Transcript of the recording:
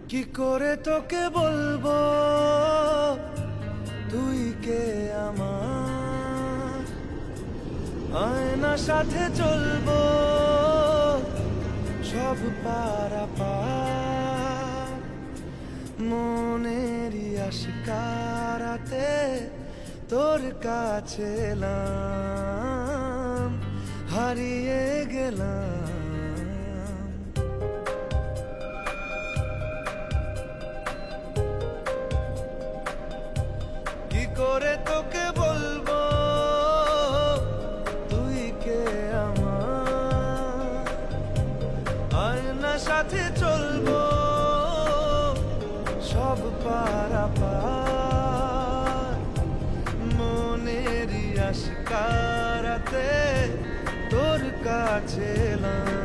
কি করে তোকে বলবো তুই কে আমার, আয়না সাথে চলবো সব পারাপার, মনেরই আশকারাতে তোর কাছে এলাম, হারিয়ে গেলাম। কি করে তোকে বলবো তুই কে আমার, আয়না সাথে চলবো সব পারাপার, মনেরই আশকারাতে তোর কাছে এলাম।